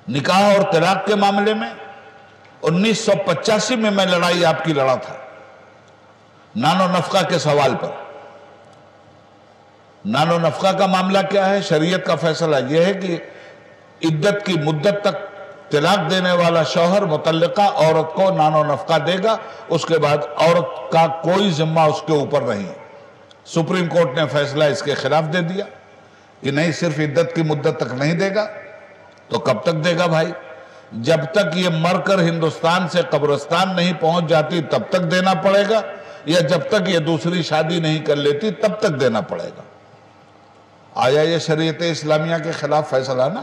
نکاح اور طلاق کے معاملے میں 1985 میں لڑائی آپ کی لڑا تھا نان و نفقہ کے سوال پر۔ نان و نفقہ کا معاملہ کیا ہے؟ شریعت کا فیصلہ یہ ہے کہ عدت کی مدت تک طلاق دینے والا شوہر متعلقہ عورت کو نان و نفقہ دے گا، اس کے بعد عورت کا کوئی ذمہ اس کے اوپر نہیں۔ سپریم کورٹ نے فیصلہ اس کے خلاف دے دیا کہ نہیں، صرف عدت کی مدت تک نہیں دے گا تو کب تک دے گا بھائی؟ جب تک یہ مر کر ہندوستان سے قبرستان نہیں پہنچ جاتی تب تک دینا پڑے گا، یا جب تک یہ دوسری شادی نہیں کر لیتی تب تک دینا پڑے گا۔ آیا یہ شریعت اسلامیہ کے خلاف فیصلہ نا؟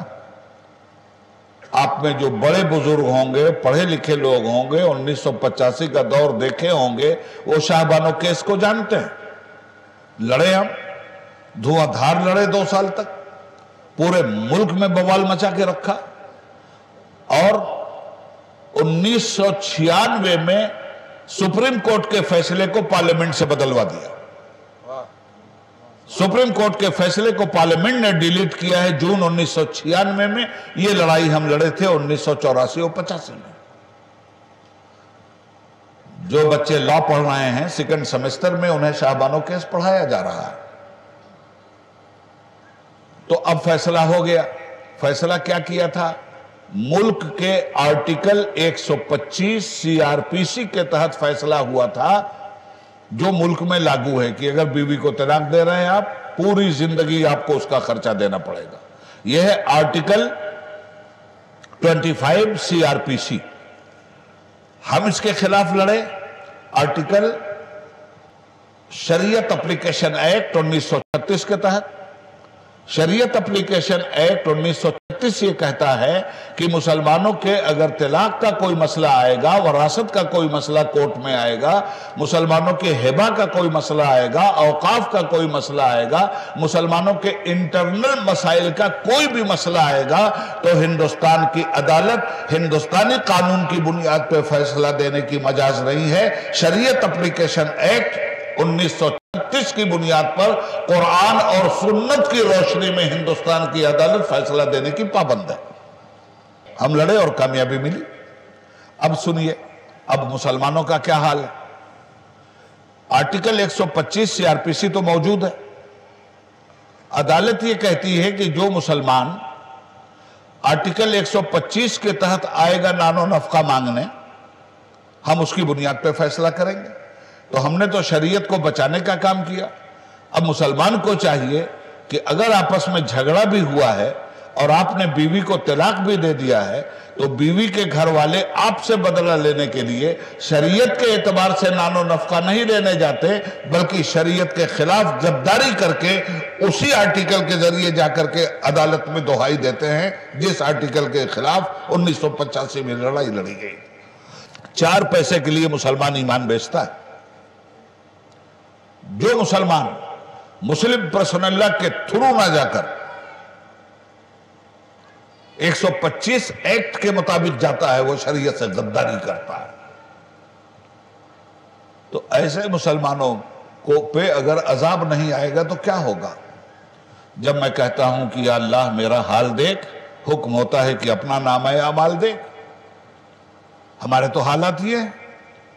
آپ میں جو بڑے بزرگ ہوں گے، پڑھے لکھے لوگ ہوں گے، 1985 کا دور دیکھے ہوں گے، وہ شاہ بانو کیس کو جانتے ہیں۔ لڑے ہم، دھواں دھار لڑے 2 سال تک، پورے ملک میں بوال مچا کے رکھا، اور 1996 میں سپریم کورٹ کے فیصلے کو پارلیمنٹ سے بدلوا دیا۔ سپریم کورٹ کے فیصلے کو پارلیمنٹ نے ڈیلیٹ کیا ہے جون 1996 میں۔ یہ لڑائی ہم لڑے تھے 1984 اور 85 میں۔ جو بچے لا پڑھ رہے ہیں سیکنڈ سیمسٹر میں، انہیں شاہ بانو کیس پڑھایا جا رہا ہے۔ تو اب فیصلہ ہو گیا۔ فیصلہ کیا کیا تھا؟ ملک کے آرٹیکل 125 سی آر پی سی کے تحت فیصلہ ہوا تھا، جو ملک میں لاگو ہے کہ اگر بیوی کو طلاق دے رہے ہیں آپ، پوری زندگی آپ کو اس کا خرچہ دینا پڑے گا۔ یہ ہے آرٹیکل 25 سی آر پی سی۔ ہم اس کے خلاف لڑے۔ آرٹیکل شریعت اپلیکیشن ایکٹ 1936 کے تحت، شریعت اپلیکیشن ایکٹ 1936 یہ کہتا ہے کہ مسلمانوں کے اگر طلاق کا کوئی مسئلہ آئے گا، وراثت کا کوئی مسئلہ کورٹ میں آئے گا، مسلمانوں کے ہبہ کا کوئی مسئلہ آئے گا، اوقاف کا کوئی مسئلہ آئے گا، مسلمانوں کے انٹرنل مسائل کا کوئی بھی مسئلہ آئے گا، تو ہندوستان کی عدالت ہندوستانی قانون کی بنیاد پہ فیصلہ دینے کی مجاز نہیں ہے۔ شریعت اپلیکیشن ایکٹ 1936 کی بنیاد پر قرآن اور سنت کی روشنی میں ہندوستان کی عدالت فیصلہ دینے کی پابند ہے۔ ہم لڑے اور کامیابی ملی۔ اب سنیے، اب مسلمانوں کا کیا حال ہے؟ آرٹیکل 125 سی آر پی سی تو موجود ہے۔ عدالت یہ کہتی ہے کہ جو مسلمان آرٹیکل 125 کے تحت آئے گا نان و نفقہ مانگنے، ہم اس کی بنیاد پہ فیصلہ کریں گے۔ تو ہم نے تو شریعت کو بچانے کا کام کیا۔ اب مسلمان کو چاہیے کہ اگر آپس میں جھگڑا بھی ہوا ہے اور آپ نے بیوی کو طلاق بھی دے دیا ہے، تو بیوی کے گھر والے آپ سے بدلہ لینے کے لیے شریعت کے اعتبار سے نان و نفقہ نہیں لینے جاتے، بلکہ شریعت کے خلاف جبداری کر کے اسی آرٹیکل کے ذریعے جا کر کے عدالت میں دہائی دیتے ہیں، جس آرٹیکل کے خلاف 1985 میں لڑائی لڑی گئی۔ 4 پیسے کے لیے مسلمان ایمان بیچتا ہے۔ جو مسلمان مسلم پرسنل لا کے تھرو نہ جا کر 125 ایکٹ کے مطابق جاتا ہے، وہ شریعت سے غداری کرتا ہے۔ تو ایسے مسلمانوں کو پہ اگر عذاب نہیں آئے گا تو کیا ہوگا؟ جب میں کہتا ہوں کہ یا اللہ میرا حال دیکھ، حکم ہوتا ہے کہ اپنا نامہ اعمال دیکھ۔ ہمارے تو حالات یہ ہیں۔